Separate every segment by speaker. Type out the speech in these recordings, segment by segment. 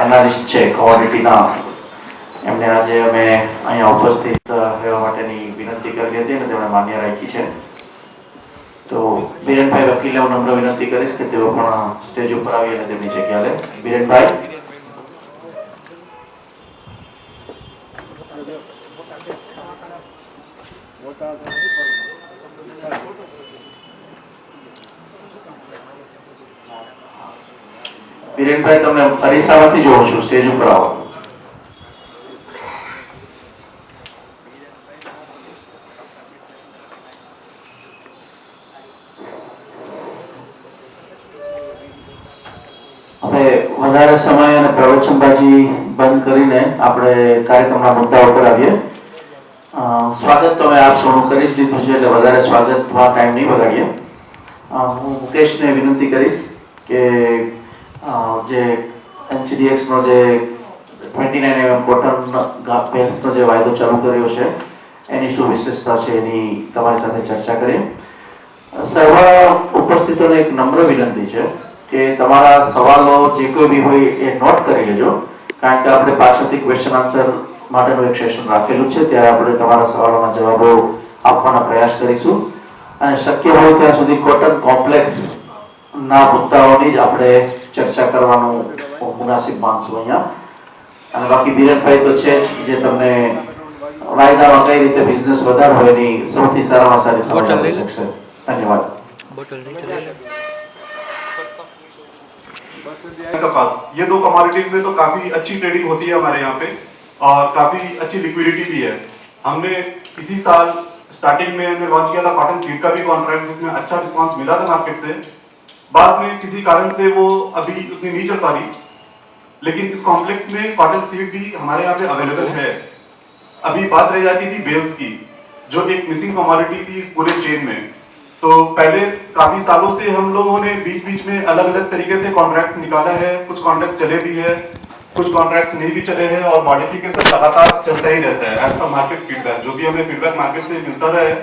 Speaker 1: Analyst છે કોમોડિટીના, એમને આજે અમે અહીંયા ઉપસ્થિત રહેવા માટેની વિનંતી કરી હતી અને તેમણે માન્ય રાખી છે. તો બિરેનભાઈ વકીલને હું નમ્ર વિનંતી કરીશ કે તેઓ પણ સ્ટેજ ઉપર આવી અને તેમની જગ્યા લે. બિરેનભાઈ. બિરેનભાઈ, તમને અરીસામાંથી જોઉં છું, સ્ટેજ ઉપર આવો. હવે વધારે સમય અને પ્રવચનબાજી બંધ કરીને આપણે કાર્યક્રમના મુદ્દા ઉપર આવીએ. સ્વાગત તો મેં આપ સૌનું કરી જ લીધું છે, એટલે વધારે સ્વાગતમાં ટાઈમ નહીં બગાડીએ. હું મુકેશને વિનંતી કરીશ કે જે એનસીડીએક્સનો જે 29mm કોટન પેન્ટ્સનો જે વાયદો ચાલુ કર્યો છે એની શું વિશેષતા છે એની તમારી સાથે ચર્ચા કરીએ. સર્વ ઉપસ્થિતોને એક નમ્ર વિનંતી છે કે તમારા સવાલો જે કોઈ બી હોય એ નોટ કરી લેજો, કારણ કે આપણે પાછળથી ક્વેશ્ચન આન્સર માટેનું એક સેશન રાખેલું છે, ત્યારે આપણે તમારા સવાલોના જવાબો આપવાના પ્રયાસ કરીશું અને શક્ય હોય ત્યાં સુધી કોટન કોમ્પ્લેક્સ ના મુદ્દાઓની જ આપણે ચર્ચા કરવાનું મુનાસિબ માનશું અહીંયા. અને બાકી બિરેનભાઈ તો છે જે તમને વાયદામાં કઈ રીતે બિઝનેસ વધારવો એની સૌથી સારામાં સારી સમજ આપી શકશે. ધન્યવાદ.
Speaker 2: कपास, ये दो कमोडिटीज में तो काफी अच्छी ट्रेडिंग होती है हमारे यहाँ पे और काफी अच्छी लिक्विडिटी भी है. हमने इसी साल स्टार्टिंग में हमने लॉन्च किया था कॉटन सीड का भी कॉन्ट्रैक्ट, जिसमें अच्छा रिस्पांस मिला था मार्केट से. बाद में किसी कारण से वो अभी उतनी नहीं चल पा रही, लेकिन इस कॉम्प्लेक्स में कॉटन सीड भी हमारे यहाँ पे अवेलेबल है. अभी बात रह जाती थी बेल्स की, जो एक मिसिंग कमोडिटी थी इस पूरे चेन में. तो पहले काफी सालों से हम लोगों ने बीच बीच में अलग अलग तरीके से कॉन्ट्रैक्ट निकाला है. कुछ कॉन्ट्रैक्ट चले भी है, कुछ कॉन्ट्रैक्ट नहीं भी चले हैं और मॉडिफिकेशन लगातार चलता ही रहता है एज पर मार्केट फीडबैक. जो भी हमें फीडबैक मार्केट से मिलता रहे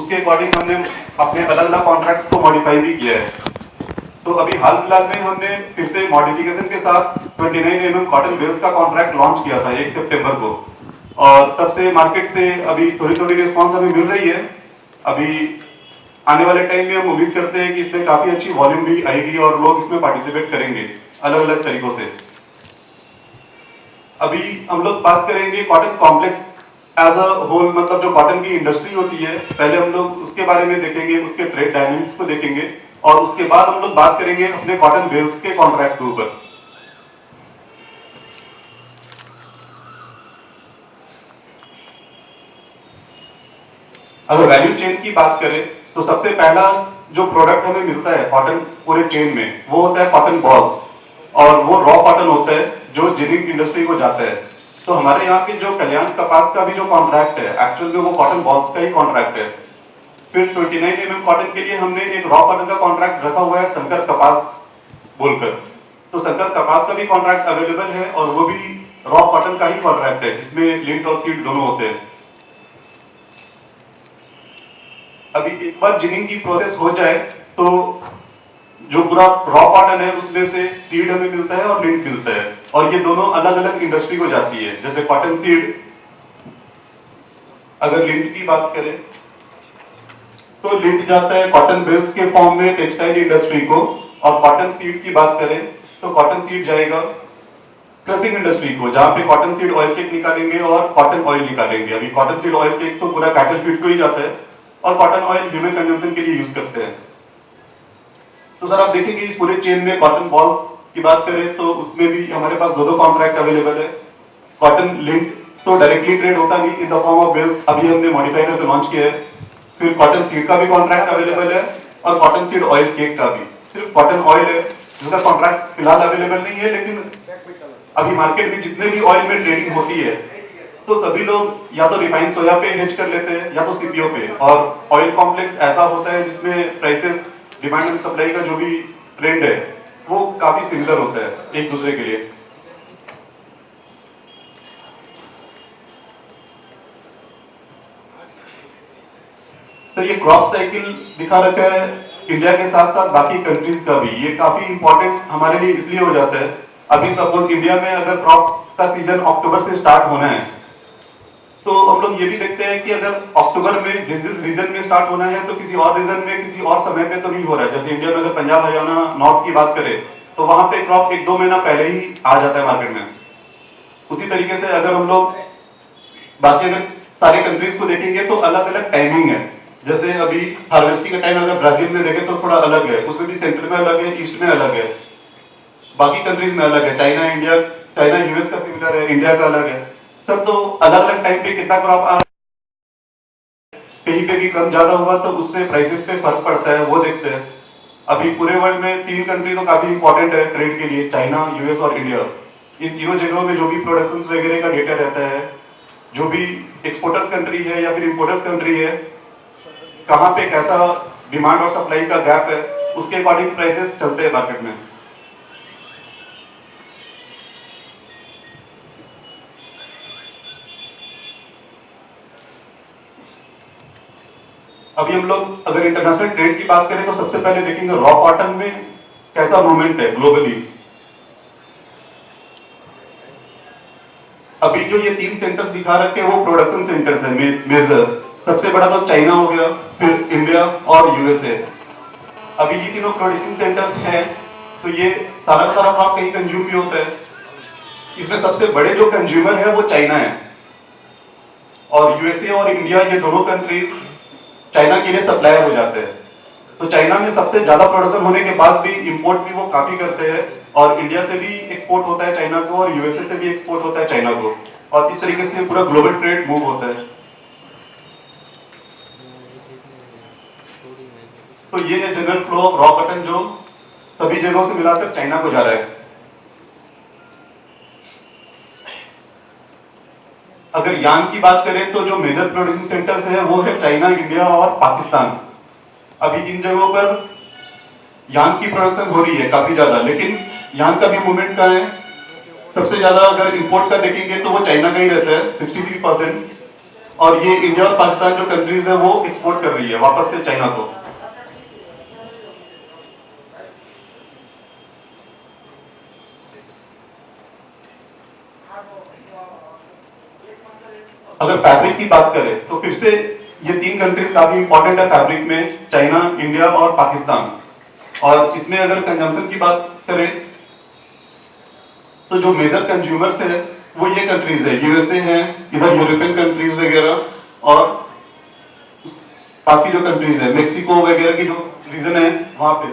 Speaker 2: उसके अकॉर्डिंग हमने अपने अलग अलग कॉन्ट्रैक्ट्स को मॉडिफाई भी किया है. तो अभी हाल फिलहाल में हमने फिर से मॉडिफिकेशन के साथ 29mm कॉटन बेल्स का कॉन्ट्रैक्ट लॉन्च किया था 1 सितंबर को, और तब से मार्केट से अभी थोड़ी थोड़ी रिस्पॉन्स हमें मिल रही है. अभी आने वाले टाइम में हम उम्मीद करते हैं कि इसमें काफी अच्छी वॉल्यूम भी आएगी और लोग इसमें पार्टिसिपेट करेंगे अलग अलग तरीकों से. अभी हम लोग बात करेंगे cotton complex as a whole, मतलब जो कॉटन की इंडस्ट्री होती है पहले हम लोग उसके बारे में देखेंगे, उसके ट्रेड डायनेमिक्स को देखेंगे और उसके बाद हम लोग बात करेंगे अपने कॉटन बेल्स के कॉन्ट्रैक्ट के ऊपर. अगर वैल्यू चेन की बात करें तो सबसे पहला जो प्रोडक्ट हमें मिलता है कॉटन पूरे चेन में वो होता है कॉटन बॉल्स, और वो रॉ कॉटन होता है जो जिनिंग इंडस्ट्री को जाता है. तो हमारे यहाँ के जो कल्याण कपास का भी जो कॉन्ट्रैक्ट है एक्चुअल में वो कॉटन बॉल्स का ही कॉन्ट्रैक्ट है. फिर 29mm कॉटन के लिए हमने एक रॉ कॉटन का कॉन्ट्रैक्ट रखा हुआ है शंकर कपास बोलकर. तो शंकर कपास का भी कॉन्ट्रैक्ट अवेलेबल है और वो भी रॉ कॉटन का ही कॉन्ट्रैक्ट है जिसमें लिंट और सीड दोनों होते हैं. अभी एक बार जिनिंग की प्रोसेस हो जाए तो जो पूरा रॉ कॉटन है उसमें से सीड हमें मिलता है और लिंट मिलता है, और ये दोनों अलग अलग इंडस्ट्री को जाती है. जैसे कॉटन सीड, अगर लिंट की बात करें तो लिंट जाता है कॉटन बेल्स के फॉर्म में टेक्सटाइल इंडस्ट्री को, और कॉटन सीड की बात करें तो कॉटन सीड जाएगा क्रशिंग इंडस्ट्री को, जहां पे कॉटन सीड ऑयल केक निकालेंगे और कॉटन ऑयल निकालेंगे. अभी कॉटन सीड ऑयल केक तो पूरा कैटल फीड को ही जाता है और कॉटन ऑयल ह्यूमन कंजम्पशन के लिए यूज करते हैं. तो सर आप देखेंगे इस पूरे चेन में कॉटन बॉल्स की बात करें तो उसमें भी हमारे पास दो कॉन्ट्रैक्ट अवेलेबल है. कॉटन लिंट तो डायरेक्टली ट्रेड होता नहीं, in the form of bales अभी हमने मॉडिफाई करके लॉन्च किया है. फिर कॉटन सीड का भी कॉन्ट्रैक्ट अवेलेबल है और कॉटन सीड ऑयल केक का भी. सिर्फ कॉटन ऑयल है जिसका कॉन्ट्रैक्ट फिलहाल अवेलेबल नहीं है, लेकिन अभी मार्केट में जितने भी ऑयल में ट्रेडिंग होती है तो सभी लोग या तो रिफाइंड सोया पे हेज कर लेते हैं या तो सीपीओ पे. और ऑयल कॉम्प्लेक्स ऐसा होता है जिसमें प्राइसेस डिमांड एंड सप्लाई का जो भी ट्रेंड है वो काफी सिमिलर होता है एक दूसरे के लिए. सर ये क्रॉप साइकिल दिखा रखा है इंडिया के साथ साथ बाकी कंट्रीज का भी. ये काफी इंपॉर्टेंट हमारे लिए इसलिए हो जाता है. अभी सपोज इंडिया में अगर क्रॉप का सीजन अक्टूबर से स्टार्ट होना है, तो हम लोग ये भी देखते हैं कि अगर अक्टूबर में जिस जिस रीजन में स्टार्ट होना है तो किसी और रीजन में किसी और समय पे तो नहीं हो रहा है। जैसे इंडिया में अगर पंजाब हरियाणा नॉर्थ की बात करें तो वहां पे क्रॉप 1-2 महीना पहले ही आ जाता है मार्केट में। उसी तरीके से अगर हम लोग बाकी अगर सारे कंट्रीज को देखेंगे तो अलग अलग टाइमिंग है। जैसे अभी हार्वेस्टिंग का टाइम अगर ब्राजील में देखें तो थोड़ा अलग है, उसमें भी सेंटर में अलग है, ईस्ट में अलग है, बाकी कंट्रीज में अलग है। चाइना यूएस का सिमिलर है, इंडिया का अलग है। सर तो अलग अलग टाइम पे कितना क्रॉप आ, कहीं पे भी कम ज्यादा हुआ तो उससे प्राइसेस पे फर्क पड़ता है, वो देखते हैं। अभी पूरे वर्ल्ड में 3 कंट्री तो काफी इंपॉर्टेंट है ट्रेड के लिए, चाइना, यूएस और इंडिया। इन तीनों जगहों में जो भी प्रोडक्शन वगैरह का डेटा रहता है, जो भी एक्सपोर्टर्स कंट्री है या फिर इंपोर्टर्स कंट्री है, कहाँ पे कैसा डिमांड और सप्लाई का गैप है, उसके अकॉर्डिंग प्राइसेस चलते हैं मार्केट में। अभी हम लोग अगर इंटरनेशनल ट्रेड की बात करें तो सबसे पहले देखेंगे रॉ कॉटन में कैसा मूवमेंट है ग्लोबली। अभी जो ये 3 सेंटर्स दिखा रखे हैं वो प्रोडक्शन सेंटर्स है मेजर। सबसे बड़ा तो चाइना हो गया, फिर इंडिया और यूएसए। अभी ये तीनों प्रोड्यूसिंग सेंटर्स हैं, तो ये सारा का सारा क्रॉप कहीं कंज्यूम भी होता है। इसमें सबसे बड़े जो कंज्यूमर है वो चाइना है, और यूएसए और इंडिया ये दोनों कंट्रीज चाइना के लिए सप्लायर हो जाते हैं। तो चाइना में सबसे ज्यादा प्रोडक्शन होने के बाद भी इंपोर्ट भी वो काफी करते हैं, और इंडिया से भी एक्सपोर्ट होता है चाइना को, और यूएसए से भी एक्सपोर्ट होता है चाइना को, और इस तरीके से पूरा ग्लोबल ट्रेड मूव होता है। तो ये है general flow of raw cotton जो सभी जगहों से मिलाकर चाइना को जा रहा है। अगर यार्न की बात करें तो जो मेजर प्रोड्यूसिंग सेंटर्स है वो है चाइना, इंडिया और पाकिस्तान। अभी इन जगहों पर यार्न की प्रोडक्शन हो रही है काफी ज्यादा, लेकिन यार्न का भी मूवमेंट कहाँ है? सबसे ज्यादा अगर इंपोर्ट का देखेंगे तो वो चाइना का ही रहता है 63%, और ये इंडिया और पाकिस्तान जो कंट्रीज है वो एक्सपोर्ट कर रही है वापस से चाइना को। अगर फैब्रिक की बात करें तो फिर से ये 3 कंट्रीज काफी इंपॉर्टेंट है फैब्रिक में, चाइना, इंडिया और पाकिस्तान। और इसमें अगर कंजम्पशन की बात करें तो जो मेजर कंज्यूमर्स है वो ये कंट्रीज है, यूएसए है, इधर यूरोपियन कंट्रीज वगैरह, और काफी जो कंट्रीज है मेक्सिको वगैरह की जो रीजन है वहां पे।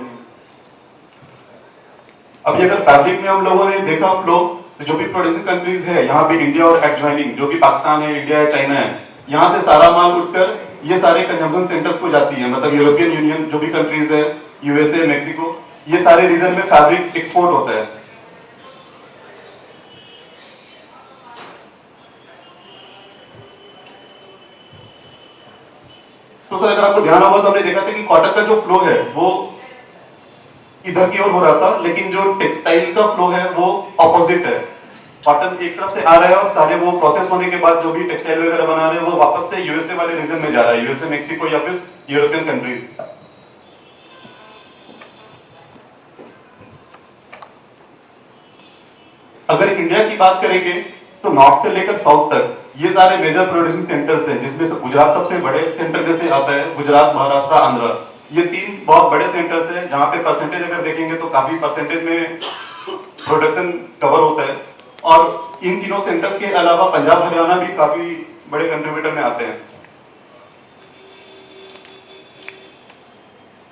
Speaker 2: अभी अगर फैब्रिक में हम लोगों ने देखा फ्लो, तो जो भी प्रोड्यूसिंग कंट्रीज है यहाँ पे इंडिया और एडजॉइनिंग जो भी पाकिस्तान है, इंडिया है, चाइना है, यहाँ से सारा माल उठकर ये सारे कंजम्पशन सेंटर्स को जाती है। मतलब यूरोपियन यूनियन जो भी कंट्रीज है, यूएसए, मेक्सिको, ये सारे रीजन में फैब्रिक एक्सपोर्ट होता है। तो सर अगर आपको ध्यान होगा तो हमने देखा था कि कॉटन का जो फ्लो है वो इधर की ओर हो रहा था, लेकिन जो टेक्सटाइल का फ्लो है वो ऑपोजिट है। कॉटन एक तरफ से आ रहा है और सारे वो प्रोसेस होने के बाद जो भी टेक्सटाइल वगैरह बना रहे हैं वो वापस से यूएसए वाले रीजन में जा रहा है, यूएसए, मेक्सिको या फिर यूरोपियन कंट्रीज। अगर इंडिया की बात करेंगे तो नॉर्थ से लेकर साउथ तक ये सारे मेजर प्रोड्यूसिंग सेंटर्स हैं, जिसमें से गुजरात सबसे बड़े सेंटर में से आता है। गुजरात, महाराष्ट्र, आंध्र, ये 3 बहुत बड़े सेंटर्स हैं जहां पे परसेंटेज अगर देखेंगे तो काफी परसेंटेज में प्रोडक्शन कवर होता है। और इन तीनों सेंटर्स के अलावा पंजाब, हरियाणा भी काफी बड़े कंट्रीब्यूटर में आते हैं।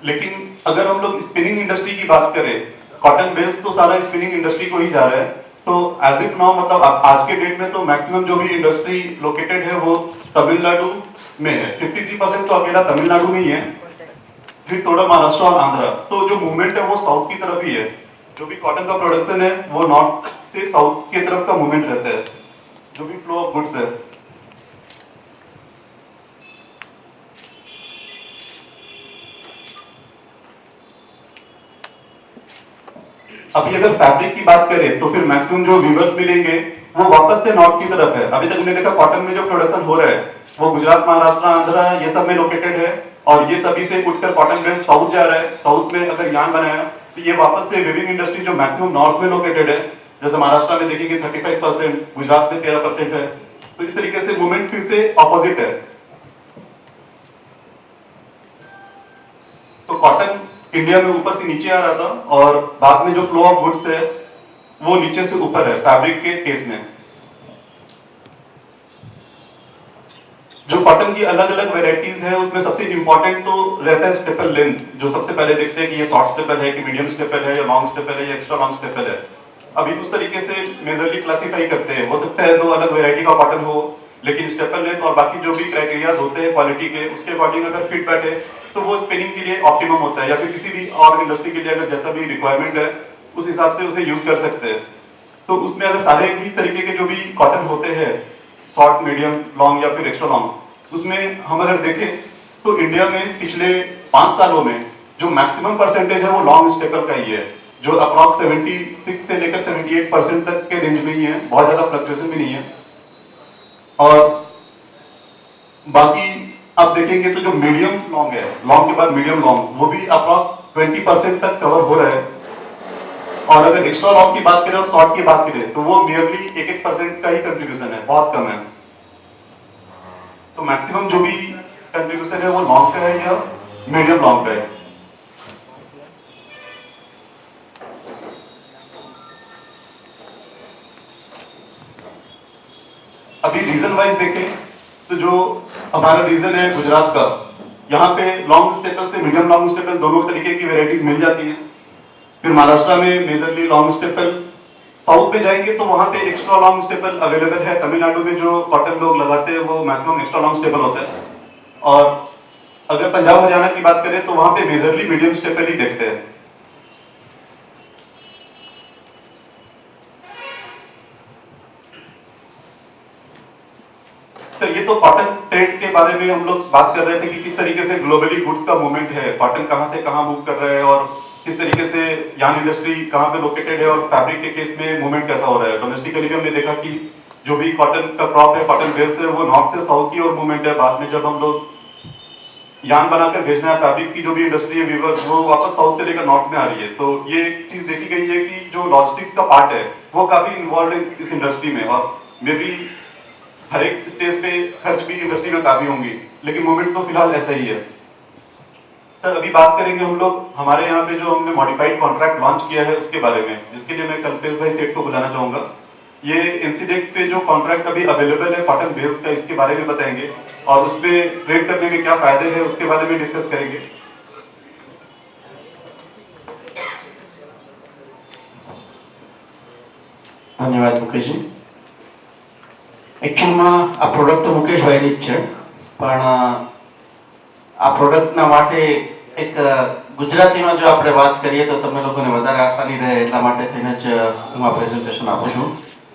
Speaker 2: लेकिन अगर हम लोग स्पिनिंग इंडस्ट्री की बात करें, कॉटन बेस्ड तो सारा स्पिनिंग इंडस्ट्री को ही जा रहा है। तो एज इफ नाउ मतलब आज के डेट में तो मैक्सिमम जो भी इंडस्ट्री लोकेटेड है वो तमिलनाडु में है। 53% तो अकेला तमिलनाडु में ही है, फिर थोड़ा महाराष्ट्र और आंध्र। तो जो मूवमेंट है वो साउथ की तरफ ही है। जो भी कॉटन का प्रोडक्शन है वो नॉर्थ से साउथ की तरफ का मूवमेंट रहता है, जो भी फ्लो ऑफ गुड्स है। अभी अगर फैब्रिक की बात करें तो फिर मैक्सिमम जो वीवर्स मिलेंगे वो वापस से नॉर्थ की तरफ है। अभी तक हमने देखा कॉटन में जो प्रोडक्शन हो रहा है वो गुजरात, महाराष्ट्र, आंध्र ये सब में लोकेटेड है, और ये सभी से उठकर कॉटन बेल्ट साउथ जा रहा है। साउथ में अगर यार्न बनाया तो ये वापस से वीविंग इंडस्ट्री जो मैक्सिमम नॉर्थ में लोकेटेड है जैसे महाराष्ट्र में देखेंगे 35%, गुजरात में 13% है। तो इस तरीके से मूवमेंट फिर से ऑपोजिट है। तो कॉटन इंडिया में ऊपर से नीचे आ रहा था और बाद में जो फ्लो ऑफ गुड्स है वो नीचे से ऊपर है फैब्रिक के केस में। जो कॉटन की अलग अलग वेराइटीज है उसमें सबसे इंपॉर्टेंट तो रहता है स्टेपल लेंथ, जो सबसे पहले देखते हैं कि ये शॉर्ट स्टेपल है कि मीडियम स्टेपल है या लॉन्ग स्टेपल है या एक्स्ट्रा लॉन्ग स्टेपल है। अभी उस तरीके से मेजरली क्लासिफाई करते हैं। हो सकता है दो अलग वेराइटी का कॉटन हो, लेकिन स्टेपल लेंथ और बाकी जो भी क्राइटेरियाज होते हैं क्वालिटी के उसके अकॉर्डिंग अगर फिट बैठे तो वो स्पिनिंग के लिए ऑप्टिमम होता है, या फिर किसी भी और इंडस्ट्री के लिए अगर जैसा भी रिक्वायरमेंट है उस हिसाब से उसे यूज कर सकते हैं। तो उसमें अगर सारे ही तरीके के जो भी कॉटन होते हैं, शॉर्ट, मीडियम, लॉन्ग या फिर एक्स्ट्रा लॉन्ग, उसमें हम अगर देखें तो इंडिया में पिछले 5 सालों में जो मैक्सिमम परसेंटेज है वो लॉन्ग स्टेपल का ही है, जो अप्रॉक्स 76 से लेकर 78% तक के रेंज में ही है, बहुत ज्यादा फ्लक्चुएशन भी नहीं है। और बाकी आप देखेंगे तो जो मीडियम लॉन्ग है, लॉन्ग के बाद मीडियम लॉन्ग, वो भी अप्रॉक्स 20% तक कवर हो रहा है। और अगर एक्स्ट्रा लॉन्ग की बात करें और शॉर्ट की बात करें तो वो मियरली 1% का ही कंट्रीब्यूशन है, बहुत कम है। तो मैक्सिमम जो भी कंट्रीब्यूशन है वो लॉन्ग का है या मीडियम लॉन्ग का है। अभी रीजन वाइज देखें तो जो हमारा रीजन है गुजरात का, यहाँ पे लॉन्ग स्टेपल से मीडियम लॉन्ग स्टेपल दोनों तरीके की वेराइटीज मिल जाती हैं। फिर महाराष्ट्र में मेजरली लॉन्ग स्टेपल, साउथ में जाएंगे तो वहां पे एक्स्ट्रा लॉन्ग स्टेपल अवेलेबल है। तमिलनाडु में जो कॉटन लोग लगाते हैं वो मैक्सिमम एक्स्ट्रा लॉन्ग स्टेपल होता है। और अगर पंजाब हरियाणा की बात करें तो वहां पे मेजरली मीडियम स्टेपल ही देखते हैं। सर ये तो कॉटन ट्रेड के बारे में हम लोग बात कर रहे थे कि किस तरीके से ग्लोबली गुड्स का मूवमेंट है, कॉटन कहां से कहां मूव कर रहा है और किस तरीके से यार्न इंडस्ट्री कहां पे लोकेटेड है और फैब्रिक के केस में मूवमेंट कैसा हो रहा है। डोमेस्टिकली भी हमने देखा कि जो भी कॉटन का क्रॉप है, कॉटन बेल्स है, वो नॉर्थ से साउथ की ओर मूवमेंट है। बाद में जब हम लोग यार्न बनाकर भेजना है, फैब्रिक की जो भी इंडस्ट्री है वीवर्स, वो वापस साउथ से लेकर नॉर्थ में आ रही है। तो ये चीज देखी गई है कि जो लॉजिस्टिक्स का पार्ट है वो काफी इन्वॉल्व है इस इंडस्ट्री में। और मे बी हर एक स्टेज पे खर्च भी इंडस्ट्री में काफी होंगी, लेकिन मूवमेंट तो फिलहाल ऐसा ही है। सर अभी बात करेंगे हम लोग हमारे यहाँ पे जो हमने मॉडिफाइड कॉन्ट्रैक्ट लॉन्च किया है उसके बारे में, जिसके लिए मैं कल्पेश भाई सेठ को बुलाना चाहूंगा। ये एनसीडेक्स पे जो कॉन्ट्रैक्ट अभी अवेलेबल है कॉटन बेल्स का, इसके बारे में बताएंगे और उस पे ट्रेड करने के क्या फायदे हैं उसके बारे में डिस्कस करेंगे।
Speaker 1: धन्यवाद मुकेशजी। એકચ્યુઅલમાં આ પ્રોડક્ટ તો મુકેશભાઈની જ છે, પણ આ પ્રોડક્ટના માટે એક ગુજરાતીમાં જો આપણે વાત કરીએ તો તમને લોકોને વધારે આસાની રહે એટલા માટે થઈને જ હું આ પ્રેઝન્ટેશન આપું છું।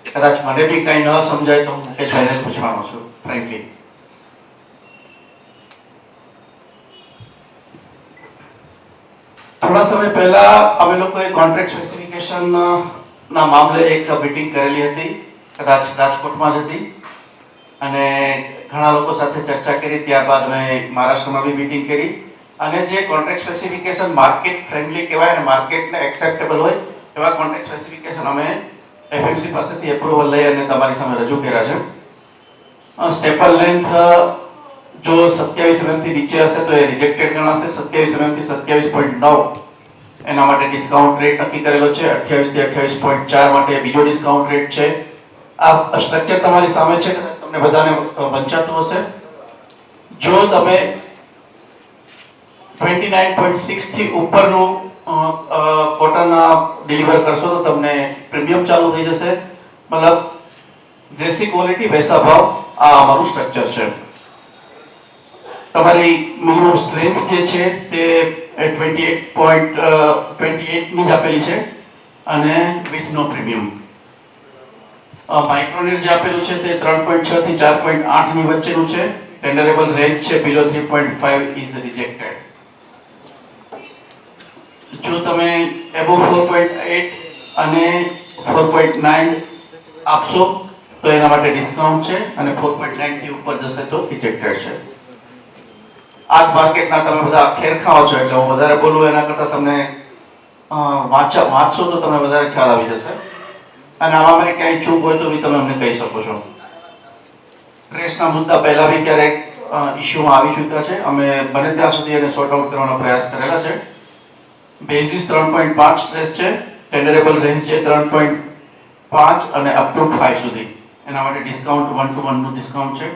Speaker 1: કદાચ મને બી કંઈ ન સમજાય તો હું મુકેશભાઈને પૂછવાનો છું ફ્રેન્કલી। થોડા સમય પહેલા અમે લોકોએ કોન્ટ્રાક્ટ સ્પેસિફિકેશનના મામલે એક મીટિંગ કરેલી હતી, કદાચ રાજકોટમાં જ હતી, અને ઘણા લોકો સાથે ચર્ચા કરી। ત્યારબાદ મેં મહારાષ્ટ્રમાં બી મીટિંગ કરી અને જે કોન્ટ્રાક્ટ સ્પેસિફિકેશન માર્કેટ ફ્રેન્ડલી કહેવાય અને માર્કેટને એક્સેપ્ટેબલ હોય એવા કોન્ટ્રાક્ટ સ્પેસિફિકેશન અમે એફએમસી પાસેથી એપ્રુવલ લઈ અને તમારી સામે રજૂ કર્યા છે। સ્ટેપલ લેન્થ જો 27 mm થી નીચે હશે તો એ રિજેક્ટેડ ગણાશે। 27 mm થી 27.9 એના માટે ડિસ્કાઉન્ટ રેટ નક્કી કરેલો છે। 28 થી 28.4 માટે બીજો ડિસ્કાઉન્ટ રેટ છે। આ સ્ટ્રક્ચર તમારી સામે છે, તમને બધાને વંચાતું હશે। જો તમે 29.6 થી ઉપરનું કોટન ડિલિવર કરશો તો તમને પ્રીમિયમ ચાલુ થઈ જશે। મતલબ जैसी क्वालिटी वैसा भाव, આ અમારું સ્ટ્રક્ચર છે। તમારી મિનિમમ સ્ટ્રેન્થ જે છે તે 28 ની જ આપેલી છે અને વિથ નો પ્રીમિયમ। માઇક્રોનેટ જે આપેલું છે તે 3.6 થી 4.8 ની વચ્ચેનું છે। ટેન્ડરેબલ રેન્જ છે બિલો 3.5 ઇઝ રિજેક્ટેડ। જો તમે એબો 4.8 અને 4.9 આપશો તો એના માટે ડિસ્કાઉન્ટ છે અને 4.9 થી ઉપર જશે તો રિજેક્ટેડ છે। આ જ માર્કેટના તમે બધા ખેરખાઓ છો એટલે હું વધારે બોલું એના કરતાં તમને વાંચશો તો તમને વધારે ખ્યાલ આવી જશે। અને આમાં મને ક્યાંય ચૂક હોય તો બી તમે અમને કહી શકો છો. ટ્રેસના મુદ્દા પહેલા બી ક્યારેક ઇસ્યુમાં આવી ચૂક્યા છે. અમે બને ત્યાં સુધી એને સોર્ટ આઉટ કરવાનો પ્રયાસ કરેલા છે. બેઝિસ 3.5 સ્ટ્રેસ છે, ટેન્ડરેબલ રેન્જ છે 3.5 અને અપ ટુ 5 સુધી. એના માટે ડિસ્કાઉન્ટ 1 to 1 નું ડિસ્કાઉન્ટ છે.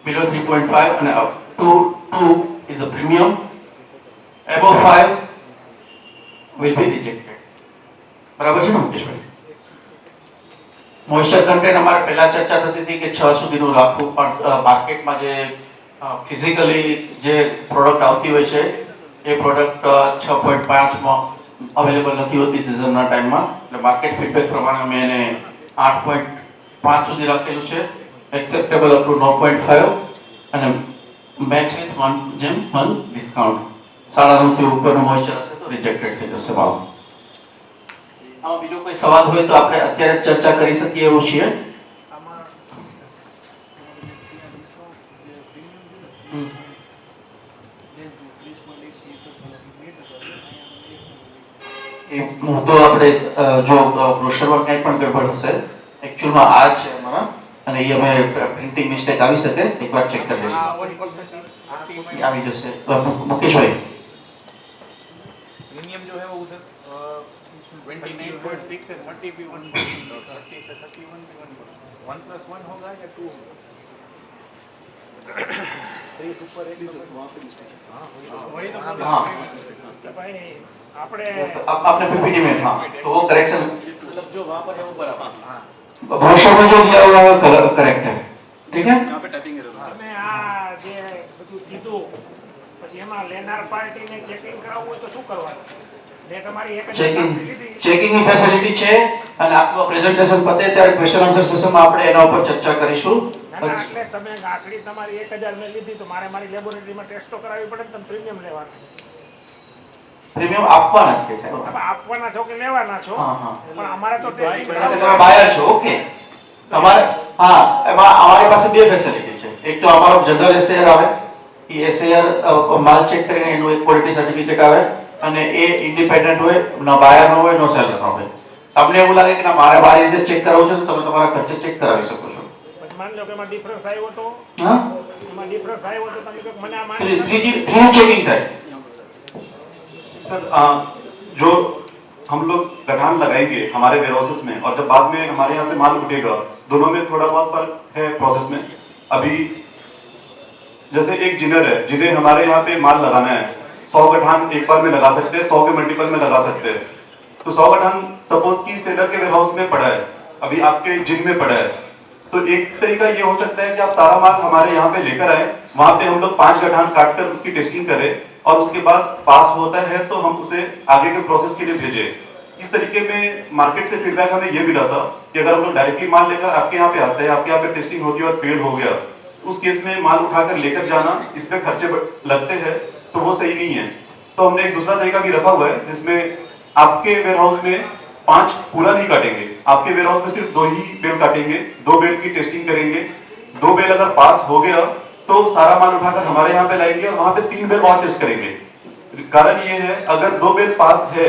Speaker 1: બિલો 3.5 અને up to 2 is a premium. Above 5 will be rejected. બરાબર છે ને મુકેશભાઈ? મોઇસ્ચર કન્ટેન્ટ અમારે પહેલા ચર્ચા થતી હતી કે 6 સુધીનું રાખવું, પણ માર્કેટમાં જે ફિઝિકલી જે પ્રોડક્ટ આવતી હોય છે એ પ્રોડક્ટ 6.5 માં અવેલેબલ નથી હોતી સિઝનના ટાઈમમાં. એટલે માર્કેટ ફીડબેક પ્રમાણે અમે એને 8.5 સુધી રાખેલું છે. એક્સેપ્ટેબલ અપ ટુ 9.5 અને મેચ વિથ 1 ડિસ્કાઉન્ટ. 9.5 થી ઉપરનું મોઇસ્ચર હશે તો રિજેક્ટેડ થઈ જશે ભાવ. આમાં બીજો કોઈ સવાલ હોય તો આપણે અત્યારે ચર્ચા કરી શકીએ એવું છીએ. હું તો આપણે જો બ્રોશરમાં કંઈ પણ ગડબડ હશે, એકચ્યુઅલમાં આ છે અમારા અને એ અમે પ્રિન્ટિંગ મિસ્ટેક આવી શકે એકવાર ચેક કરી લઈશું. આવી જશે. મુકેશભાઈ
Speaker 3: प्रीमियम जो है वो उधर 29.6 है, 30 भी 1% और 30 से 31 भी 1%. 1+1 होगा या 2 होगा? 3 सुपर 1 वहाँ पे मिस्टेक है. हाँ वही तो
Speaker 1: हाँ
Speaker 3: भाई आपने
Speaker 1: आपने पीपीटी में, हाँ तो वो करेक्शन
Speaker 3: मतलब जो वहाँ पर है वो बराबर. हाँ
Speaker 1: ब्रोशर में जो दिया हुआ है करेक्ट है. ठीक है.
Speaker 2: यहाँ पे टाइपिंग एरर है.
Speaker 3: તમે આ જે બધું કીધું પછી એમાં લેનાર પાર્ટીને ચેકિંગ કરાવવું હોય તો શું કરવાનું? મેં તમારી 1000 લીધી.
Speaker 1: ચેકિંગની ફેસિલિટી છે અને આપણું પ્રેઝન્ટેશન પતે ત્યારે ક્વેશ્ચન આન્સર સેશનમાં આપણે એના ઉપર ચર્ચા કરીશું.
Speaker 3: ના ના એટલે તમે ગાંસડી તમારી 1000 મેં લીધી તો મારે મારી લેબોરેટરીમાં ટેસ્ટો કરાવવી પડે તો પ્રીમિયમ લેવાનું.
Speaker 1: પ્રીમિયમ આપવાના છે સાહેબ.
Speaker 3: તમે આપવાના છો કે લેવાના છો?
Speaker 1: હા હા.
Speaker 3: પણ અમારે તો ટેસ્ટિંગ
Speaker 1: તમે
Speaker 3: કરાવવું.
Speaker 1: બાયર છો. ઓકે. તમારે હા એમાં અમારી પાસે બે ફેસિલિટી છે. એક તો અમારો જનરલ એસએઆર આવે, એ એસએઆર માલ ચેક કરીને એનું એક ક્વોલિટી સર્ટિફિકેટ આવે અને એ ઇન્ડિપેન્ડન્ટ હોય, ન બાયર નો હોય, નો સેલર નો હોય. તમને એવું લાગે કે ના મારે મારી રીતે ચેક કરાવવું છે તો તમે તમારા ખર્ચે ચેક કરાવી શકો છો.
Speaker 3: પછી માની લો કે એમાં ડિફરન્સ આવ્યો તો
Speaker 1: હા
Speaker 3: એમાં ડિફરન્સ આવ્યો તો તમે કહો મને આ માની
Speaker 1: થ્રી ચેકિંગ થાય.
Speaker 2: सर जो हम लोग गठान लगाएंगे हमारे वेयरहाउसेस में और जब बाद में हमारे यहाँ से माल उठेगा, दोनों में थोड़ा बहुत फर्क है प्रोसेस में. अभी जैसे एक जिनर है, जिन्हें हमारे यहाँ पे माल लगाना है, 100 गठान एक बार में लगा सकते हैं, 100 के मल्टीपल में लगा सकते हैं. तो 100 गठान सपोज की सेलर के वेयरहाउस में पड़ा है, अभी आपके जिन में पड़ा है, तो एक तरीका ये हो सकता है कि आप सारा माल हमारे यहाँ पे लेकर आए, वहां पे हम लोग 5 गठान काट कर उसकी टेस्टिंग करें और उसके बाद पास होता है तो हम उसे आगे के प्रोसेस के लिए भेजें. इस तरीके में मार्केट से फीडबैक हमें ये मिला था कि अगर हम लोग डायरेक्टली माल लेकर आपके यहाँ पे आते हैं, आपके यहाँ पे टेस्टिंग होती है और फेल हो गया, उस केस में माल उठाकर लेकर जाना, इसमें खर्चे लगते हैं तो वो सही नहीं है. तो हमने एक दूसरा तरीका भी रखा हुआ है जिसमें आपके वेयरहाउस में 5 पूरा नहीं काटेंगे, आपके वेयरहाउस में सिर्फ 2 ही बेल काटेंगे, 2 बेल की टेस्टिंग करेंगे. 2 बेल अगर पास हो गया तो सारा माल उठाकर हमारे यहाँ पे लाएंगे और वहां पे 3 बेल और टेस्ट करेंगे. कारण ये है अगर 2 बेल पास है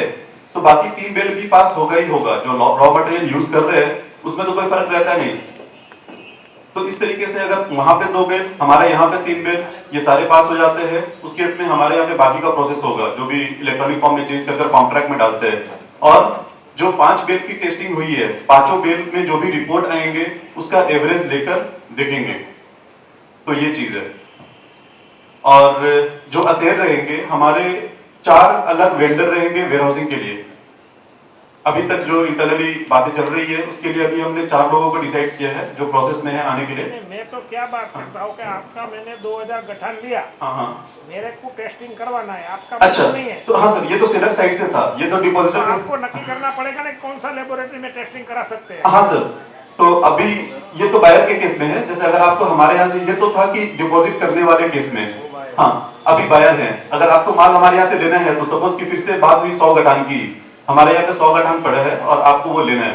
Speaker 2: तो बाकी 3 बेल भी पास होगा ही होगा. जो रॉ मटेरियल यूज कर रहे हैं उसमें तो कोई फर्क रहता नहीं. तो इस तरीके से अगर वहां पे 2 बेल, हमारे यहाँ पे 3 बेल, ये सारे पास हो जाते हैं, उस केस में हमारे यहाँ पे बाकी का प्रोसेस होगा जो भी इलेक्ट्रॉनिक फॉर्म में चेंज कर कॉन्ट्रैक्ट में डालते हैं. और जो 5 बेल की टेस्टिंग हुई है, 5 बेल में जो भी रिपोर्ट आएंगे उसका एवरेज लेकर देखेंगे. तो ये चीज है. और जो असेर रहेंगे, हमारे 4 अलग वेंडर रहेंगे वेयरहाउसिंग के लिए. अभी तक जो इंटरनली बातें चल रही है उसके लिए अभी हमने 4 लोगों को डिसाइड किया है जो प्रोसेस में है आने के लिए.
Speaker 3: मैं तो क्या बात करता हूँ कि आपका मैंने 2000 गठान लिया,
Speaker 2: हाँ हाँ.
Speaker 3: मेरे को टेस्टिंग करवाना है, आपका
Speaker 2: अच्छा,
Speaker 3: मतलब नहीं है.
Speaker 2: तो हाँ सर, ये तो सेलर साइड से था, ये तो
Speaker 3: तो
Speaker 2: डिपॉजिटर.
Speaker 3: आपको नक्की करना पड़ेगा ना कौन सा लेबोरेटरी में टेस्टिंग करा सकते हैं.
Speaker 2: हाँ सर, तो अभी ये तो बायर के केस में है. जैसे अगर आपको हमारे यहाँ से, ये तो था कि डिपॉजिट करने वाले केस में. हाँ, अभी बायर है. अगर आपको माल हमारे यहाँ से लेना है तो सपोज की फिर से बात हुई 100 गठान की, हमारे यहाँ पे 100 गठान पड़ा है और आपको वो लेना है.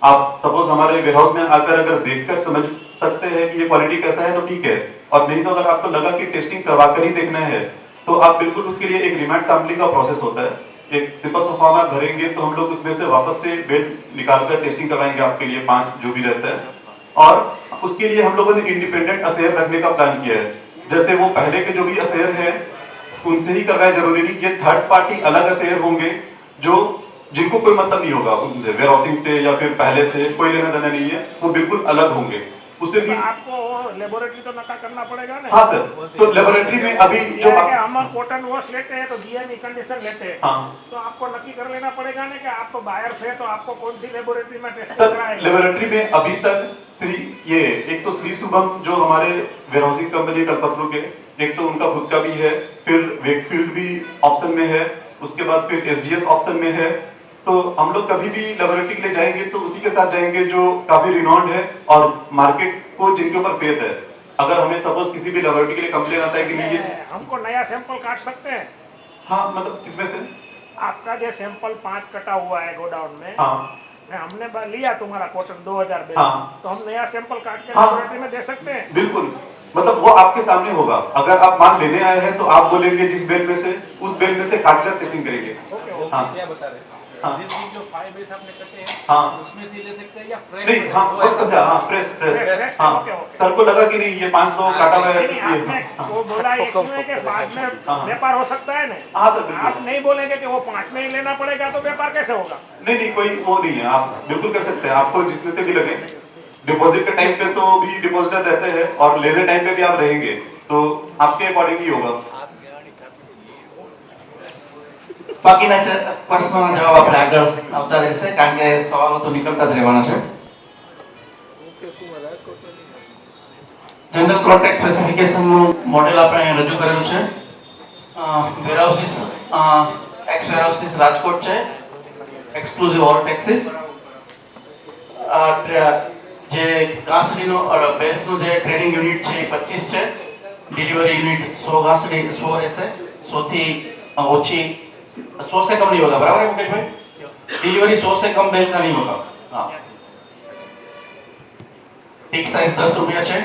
Speaker 2: आप सपोज हमारे वेयरहाउस में आकर अगर देखकर समझ सकते हैं कि ये क्वालिटी कैसा है तो ठीक है, और नहीं तो अगर आपको लगा कि टेस्टिंग करवा कर ही देखना है तो आप बिल्कुल उसके लिए एक रिमांड सैंपलिंग का प्रोसेस होता है. एक सिंपल सोफा भरेंगे तो हम लोग उसमें से वापस से बेल निकाल कर टेस्टिंग करवाएंगे आपके लिए 5 जो भी रहता है। और उसके लिए हम लोगों ने इंडिपेंडेंट असेयर रखने का प्लान किया है। जैसे वो पहले के जो भी असेयर है उनसे ही करवाए, जरूरी नहीं। ये थर्ड पार्टी अलग असेयर होंगे जो जिनको कोई मतलब नहीं होगा उनसे, वेयर हाउसिंग से या फिर पहले से कोई लेना देना नहीं है, वो बिल्कुल अलग होंगे। उसे भी
Speaker 3: तो आपको लेबोरेटरी तो नका करना पड़ेगा ना।
Speaker 2: हाँ सर, तो लेबोरेटरी में अभी जो
Speaker 3: हम कॉटन वॉश लेते हैं तो जीएमई कंडीशन लेते हैं,
Speaker 2: हाँ
Speaker 3: तो आपको नक्की कर लेना पड़ेगा ना कि आप तो बाहर से, तो आपको कौन सी लेबोरेटरी में टेस्ट
Speaker 2: सर,
Speaker 3: कराएंगे।
Speaker 2: लेबोरेटरी में अभी तक ये एक तो श्री शुभम जो हमारे वेयर हाउसिंग कंपनी कलपत्रू के, एक तो उनका खुद का भी है, फिर वेकफील्ड भी ऑप्शन में है, उसके बाद फिर एसजीएस ऑप्शन में है। तो हम लोग कभी भी लेबोरेटरी के लिए जाएंगे तो उसी के साथ जाएंगे जो काफी रिनॉन्ड है और मार्केट को जिनके ऊपर फेथ है। अगर हमें सपोज किसी भी लेबोरेटरी के लिए कंप्लेन आता है कि नहीं ये
Speaker 3: हमको नया सैंपल काट सकते हैं।
Speaker 2: हाँ मतलब किसमें से
Speaker 3: आपका जो सैंपल 5 कटा हुआ है गोडाउन में,
Speaker 2: हाँ
Speaker 3: हमने लिया तुम्हारा कॉटन 2022,
Speaker 2: हाँ।
Speaker 3: तो हम नया सैंपल काट के
Speaker 2: हाँ।
Speaker 3: लेबोरेटरी में दे सकते हैं।
Speaker 2: बिल्कुल, मतलब वो आपके सामने होगा। अगर आप माल लेने आए हैं तो आप बोलेंगे जिस बेल में से, उस बेल में से काट कर टेस्टिंग करेंगे। हाँ
Speaker 4: क्या बता रहे हैं?
Speaker 2: हाँ।
Speaker 4: जो 5 बेस आपने कटे हैं,
Speaker 2: हाँ।
Speaker 4: उसमें से ले सकते हैं या फ्रेश?
Speaker 2: नहीं, हाँ बहुत समझा, हाँ फ्रेश
Speaker 3: फ्रेश,
Speaker 2: हाँ।
Speaker 3: Okay, okay.
Speaker 2: सर को लगा कि नहीं ये 5 तो काटा हुआ है
Speaker 3: नहीं,
Speaker 2: ये,
Speaker 3: आपने
Speaker 2: हाँ।
Speaker 3: वो बोला ये क्यों है कि बाद में
Speaker 2: हाँ।
Speaker 3: व्यापार हो सकता है ना।
Speaker 2: हाँ सर, बिल्कुल।
Speaker 3: आप नहीं बोलेंगे कि वो 5 में ही लेना पड़ेगा तो व्यापार कैसे होगा।
Speaker 2: नहीं कोई वो नहीं है, आप बिल्कुल कर सकते हैं, आपको जिसमें से भी लगे। डिपॉजिट के टाइम पे तो भी डिपॉजिटर रहते हैं और लेने टाइम पे भी आप रहेंगे, तो आपके अकॉर्डिंग ही होगा।
Speaker 1: બાકીના પ્રશ્નોના જવાબ આપણે આગળ આવતા રહેશે કારણ કે સવાલો તો નીકળતા જ રહેવાના છે. જનરલ કોન્ટ્રાક્ટ સ્પેસિફિકેશનનું મોડેલ આપણે અહીં રજૂ કરેલું છે. વેરહાઉસીસ એક્સ વેરહાઉસીસ રાજકોટ છે, એક્સક્લુઝિવ ઓર ટેક્સીસ. જે ઘાસડીનો બેલ્સનું જે ટ્રેડિંગ યુનિટ છે એ 25 છે, ડિલિવરી યુનિટ 100 ઘાસડી 100 રહેશે, 100 થી ઓછી 100 से कम नहीं होगा, बराबर है मुकेश भाई? डिलीवरी 100 से कम बेल का नहीं होगा। हाँ, टिक साइज 10 रुपया છે.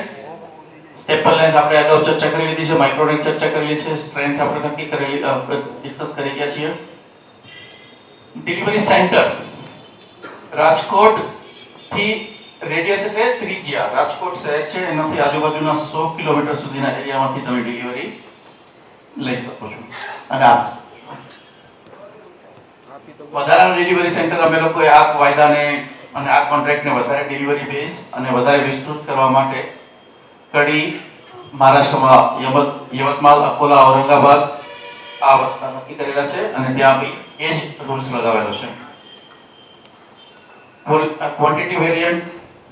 Speaker 1: સ્ટેપલ લેન્થ આપણે અગાઉ ચર્ચા કરી લીધી છે, માઇક્રોનેટ ચર્ચા કરેલી છે, સ્ટ્રેન્થ આપણે નક્કી કરેલી ડિસ્કસ કરી ગયા છીએ. ડિલિવરી સેન્ટર રાજકોટ થી રેડિયસ એટલે ત્રિજ્યા, રાજકોટ શહેર છે એનાથી આજુબાજુના 100 કિલોમીટર સુધીના એરિયામાંથી તમે ડિલિવરી લઈ શકો છો અને આપ વધારાનું ડિલિવરી સેન્ટર અમે લોકોએ આ વાયદાને અને આ કોન્ટ્રાક્ટને વધારે ડિલિવરી બેઝ અને વધારે વિસ્તૃત કરવા માટે કડી, મહારાષ્ટ્રમાં યવતમાલ, અકોલા, ઔરંગાબાદ આ વસ્તુ નક્કી કરેલા છે અને ત્યાં બી એ જ રૂલ્સ લગાવેલો છે. ક્વોન્ટિટી વેરિયન્ટ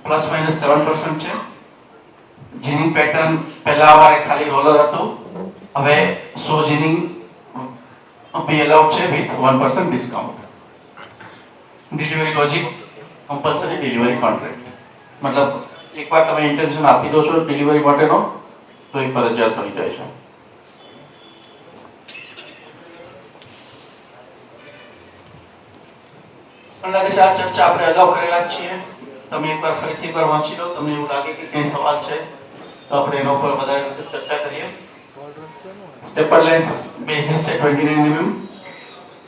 Speaker 1: ±7% છે. જીનિંગ પેટર્ન પહેલા અમારે ખાલી રોલર હતું, હવે 100 જીનિંગ be allowed છે with 1% discount. Delivery logic compulsory delivery contract. मतलब एक बार તમે ઇન્ટેન્શન આપી દો છો ડિલિવરી માટેનો તો એ ફરજિયાત બની જાય છે. મને લાગે છે આ ચર્ચા આપણે અગાઉ કરેલા જ છીએ. તમે એકવાર ફરીથી એકવાર વાંચી લો, તમને એવું લાગે કે કઈ સવાલ છે તો આપણે એના ઉપર વધારે વિશે ચર્ચા કરીએ. Stepper length basis છે 29 mm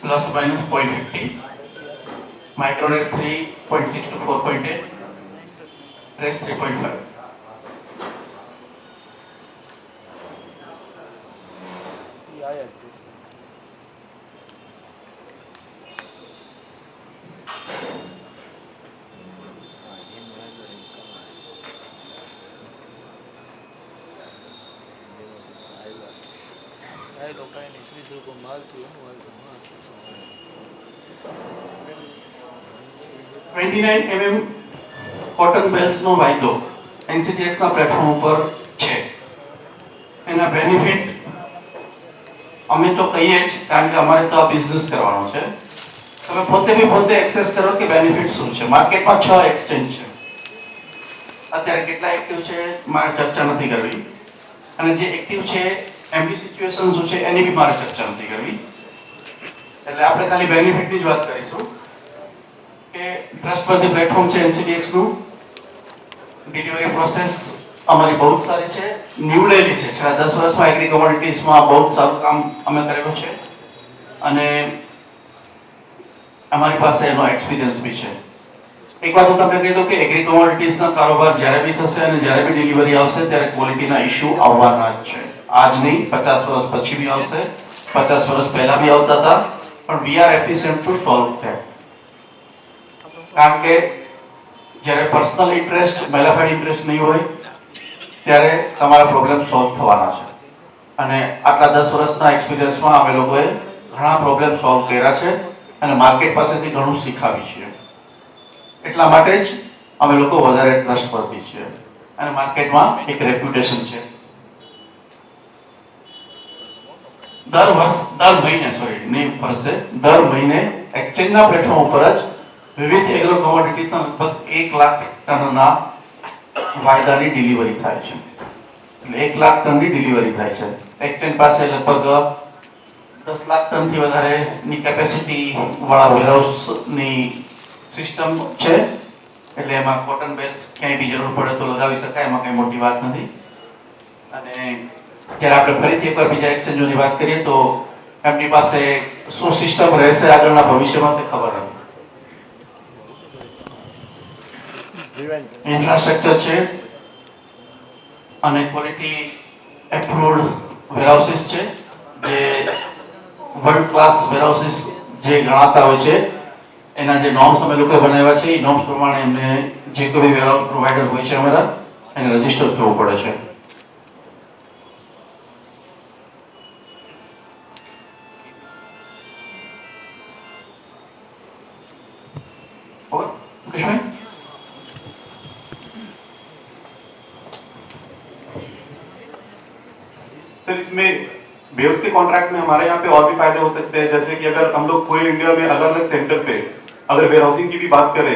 Speaker 1: ±0.50. Micronet 3.6 to 4.8. Rest 3.5.
Speaker 4: લોકોને શ્રી को माल थी
Speaker 1: 29 mm કોટન બેલ્સ નો વાયદો NCTX ના પ્લેટફોર્મ ઉપર છે. એના બેનિફિટ અમે તો કહીએ જ કારણ કે અમારે તો આ બિઝનેસ કરવાનો છે. તમે પોતે એક્સેસ કરો કે બેનિફિટ શું છે. માર્કેટમાં 6 એક્સચેન્જ છે. અત્યારે કેટલા એક્ટિવ છે મારે ચર્ચા નથી કરવી, અને જે એક્ટિવ છે એમની સિચ્યુએશન શું છે એની બી મારે ચર્ચા નથી કરવી. એટલે આપણે ખાલી બેનિફિટની જ વાત કરીશું કે ટ્રસ્ટવર્ધી પ્લેટફોર્મ છે NCTX નું. ડિલિવરી પ્રોસેસ અમારી બહુ જ સારી છે, નીવડેલી છે. છેલ્લા 10 વર્ષમાં એગ્રી કોમોડિટીઝમાં બહુ સારું કામ અમે કરેલું છે અને અમારી પાસે એનો એક્સપિરિયન્સ બી છે. એક વાત હું તમને કહી દઉં કે એગ્રી કોમોડિટીઝના કારોબાર જ્યારે બી થશે અને જ્યારે બી ડિલિવરી આવશે ત્યારે ક્વોલિટીના ઇશ્યુ આવવાના જ છે. આજ નહીં, 50 વર્ષ પછી બી આવશે, 50 વર્ષ પહેલા બી આવતા હતા, પણ we are efficient to solve that. કારણ કે જ્યારે પર્સનલ ઇન્ટરેસ્ટ, મેલાફાઇડ ઇન્ટરેસ્ટ નહીં હોય ત્યારે તમારા પ્રોબ્લેમ સોલ્વ થવાના છે. અને આટલા 10 વર્ષના એક્સપિરિયન્સમાં અમે લોકોએ ઘણા પ્રોબ્લેમ સોલ્વ કર્યા છે અને માર્કેટ પાસેથી ઘણું શીખાવી છીએ. એટલા માટે જ અમે લોકો વધારે ટ્રસ્ટવર્ધી છીએ અને માર્કેટમાં એક રેપ્યુટેશન છે. દર મહિને એક્સચેન્જના પ્લેટફોર્મ ઉપર જ વિવિધ એગ્રો કોમોડિટીઝના લગભગ 1 લાખ ટનના વાયદાની ડિલિવરી થાય છે. એટલે 1 લાખ ટનની ડિલિવરી થાય છે. એક્સચેન્જ પાસે લગભગ 10 લાખ ટનથી વધારેની કેપેસિટી વાળા વેરહાઉસની સિસ્ટમ છે. એટલે એમાં કોટન બેલ્સ ક્યાંય બી જરૂર પડે તો લગાવી શકાય, એમાં કઈ મોટી વાત નથી. અને જ્યારે આપણે ફરીથી એકવાર બીજા એક્સચેન્જોની વાત કરીએ તો એમની પાસે શું સિસ્ટમ રહેશે આગળના ભવિષ્યમાં તે ખબર નથી. ઇન્ફ્રાસ્ટ્રક્ચર છે અને ક્વોલિટી એપ્રુવડ વેરહાઉસીસ છે, જે વર્લ્ડ ક્લાસ વેરહાઉસીસ જે ગણાતા હોય છે. એના જે નોર્મ્સ અમે લોકો બનાવ્યા છે એ નોર્મ્સ પ્રમાણે એમને જે કોઈ વેરહાઉસ પ્રોવાઈડર હોય છે અમારા એને રજીસ્ટર કરવું પડે છે. मुकेश
Speaker 2: सर, इसमें बेल्स के कॉन्ट्रैक्ट में हमारे यहाँ पे और भी फायदे हो सकते हैं, जैसे कि अगर हम लोग पूरे इंडिया में अलग अलग सेंटर पे अगर वेयरहाउसिंग की भी बात करें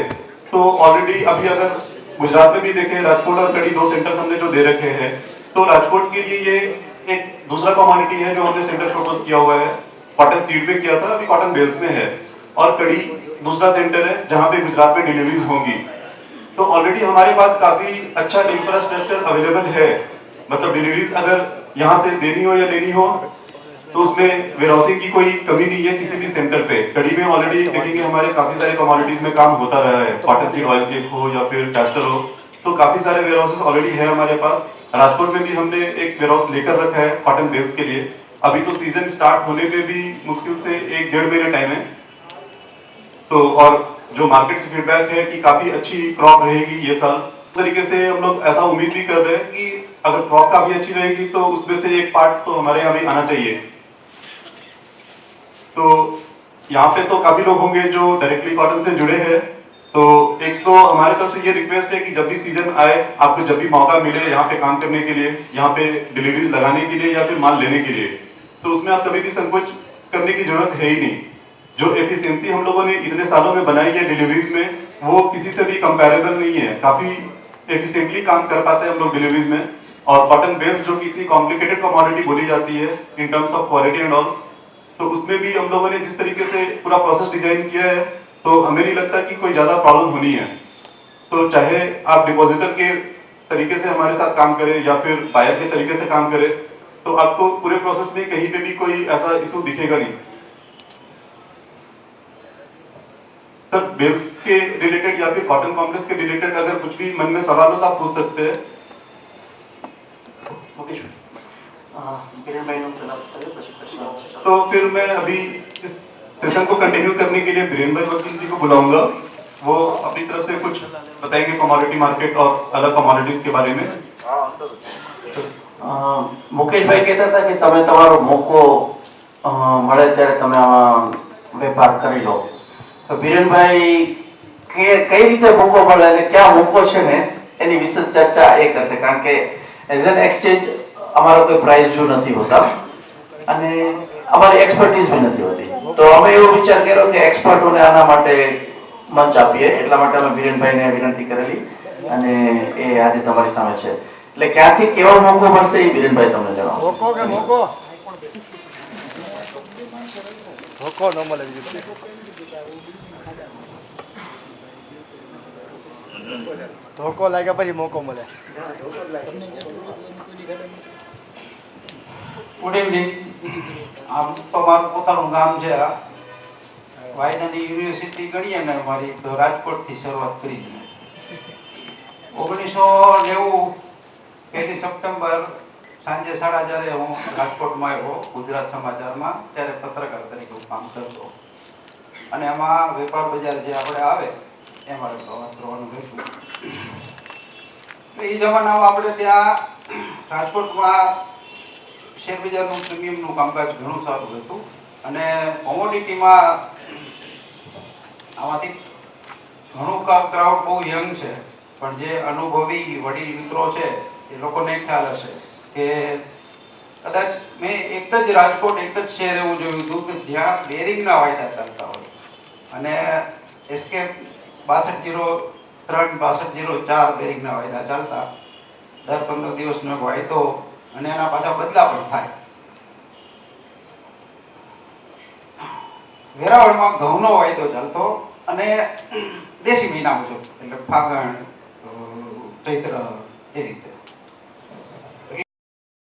Speaker 2: तो ऑलरेडी अभी अगर गुजरात में भी देखें, राजकोट और कड़ी 2 सेंटर्स हमने जो दे रखे हैं, तो राजकोट के लिए ये एक दूसरा कमोडिटी है जो हमने सेंटर प्रपोज किया हुआ है. कॉटन सीड पे किया था, अभी कॉटन बेल्स में है. और कड़ी दूसरा सेंटर है जहाँ पे गुजरात में डिलीवरीज होंगी. तो ऑलरेडी हमारे पास काफी अच्छा इंफ्रास्ट्रक्चर अवेलेबल है. मतलब डिलीवरीज अगर यहाँ से देनी हो या लेनी हो तो उसमें वेयरहाउसिंग की कोई कमी नहीं है किसी भी सेंटर पे. कड़ी में ऑलरेडी देखेंगे हमारे काफी सारे कमोडिटीज में काम होता रहा है, कॉटन सीड ऑयल केक हो या फिर कैस्टर हो, तो काफी सारे वेयरहाउसेस ऑलरेडी है हमारे पास. राजकोट में भी हमने एक वेयरहाउस लेकर रखा है कॉटन बेल्स के लिए. अभी तो सीजन स्टार्ट होने में भी मुश्किल से 1-1.5 महीने टाइम है. तो और जो मार्केट से फीडबैक है कि काफी अच्छी क्रॉप रहेगी ये साल. इस तरीके से हम लोग ऐसा उम्मीद भी कर रहे हैं कि अगर क्रॉप काफी अच्छी रहेगी तो उसमें से एक पार्ट तो हमारे यहाँ भी आना चाहिए. तो यहाँ पे तो काफी लोग होंगे जो डायरेक्टली कॉटन से जुड़े हैं. तो एक तो हमारे तरफ से ये रिक्वेस्ट है कि जब भी सीजन आए, आपको जब भी मौका मिले यहाँ पे काम करने के लिए, यहाँ पे डिलीवरीज लगाने के लिए या फिर माल लेने के लिए, तो उसमें आप कभी भी संकोच करने की जरूरत है ही नहीं. जो एफिशिएंसी हम लोगों ने इतने सालों में बनाई है डिलीवरीज में, वो किसी से भी कंपैरेबल नहीं है. काफी एफिशिएंटली काम कर पाते हैं हम लोग डिलीवरीज में. और कॉटन बेल्स जो कि इतनी कॉम्प्लिकेटेड कमोडिटी बोली जाती है in terms of quality and all, तो उसमें भी हम लोगों ने जिस तरीके से पूरा प्रोसेस डिजाइन किया है, तो हमें नहीं लगता कि कोई ज्यादा प्रॉब्लम होनी है. तो चाहे आप डिपॉजिटर के तरीके से हमारे साथ काम करें या फिर बायर के तरीके से काम करें, तो आपको पूरे प्रोसेस में कहीं पे भी कोई ऐसा इशू दिखेगा नहीं. सर, बेल्स के रिलेटेड या फिर कॉटन कॉम्प्लेक्स के रिलेटेड अगर कुछ भी मन में सवाल हो तो आप पूछ सकते हैं. तो फिर मैं अभी इस सेशन को कंटिन्यू करने के लिए वीरेंद्र भाई वकील जी को बुलाऊंगा. वो अपनी तरफ से कुछ बताएंगे कमोडिटी मार्केट और अलग कमोडिटीज के बारे में.
Speaker 1: મુકેશભાઈ કહેતા હતા કે તમે તમારો મોકો મળે ત્યારે તમે આમાં વેપાર કરી લો. તો વિરેનભાઈ કઈ રીતે મોકો મળે અને ક્યાં મોકો છે ને એની વિશેષ ચર્ચા એ કરશે. કારણ કે એઝ એન એક્સચેન્જ અમારો કોઈ પ્રાઇઝ જો નથી હોતા અને અમારી એક્સપર્ટીઝ બી નથી હોતી. તો અમે એવો વિચાર કર્યો કે એક્સપર્ટોને આના માટે મંચ આપીએ, એટલા માટે અમે વિરેનભાઈને વિનંતી કરેલી અને એ આજે તમારી સામે છે. એટલે ક્યાંથી કેવો મોકો મળશે એ વિરેનભાઈ તમને જણાવો.
Speaker 4: મોકો કે મોકો મોકો ન મળે બીજું ધોકો લાગ્યા પછી મોકો મળે.
Speaker 5: Good evening. આમ તો મારું પોતાનું ગામ છે વાયદાની યુનિવર્સિટી ગણીએ ને અમારી તો રાજકોટથી શરૂઆત કરી. 1990 1 સપ્ટેમ્બર સાંજે 4:30 હું રાજકોટમાં આવ્યો ગુજરાત સમાચારમાં. ત્યારે પત્રકાર તરીકે હું કામ કરતો અને એમાં વેપાર બજાર જે આપણે આવે એમાં વાત કરવાનું રહેતું. એ જમાનામાં આપણે ત્યાં રાજકોટમાં શેર બજારનું પ્રીમિયમનું કામકાજ ઘણું સારું હતું અને કોમોડિટીમાં આમાંથી ઘણું ક્રાઉડ બહુ યંગ છે, પણ જે અનુભવી વડીલ મિત્રો છે એ લોકોને ખ્યાલ હશે કે કદાચ મેં એક જ રાજકોટ એક જ શહેર એવું જોયું હતું કે જ્યાં બેરિંગના વાયદા ચાલતા હોય અને એસકે 6203 6204 બેરિંગના વાયદા ચાલતા. દર 15 દિવસનો વાયદો અને એના પાછા બદલા પણ થાય. વેરાવળમાં ઘઉંનો વાયદો ચાલતો અને દેશી મહિના મુજબ એટલે ફાગણ ચૈત્ર એ રીતે.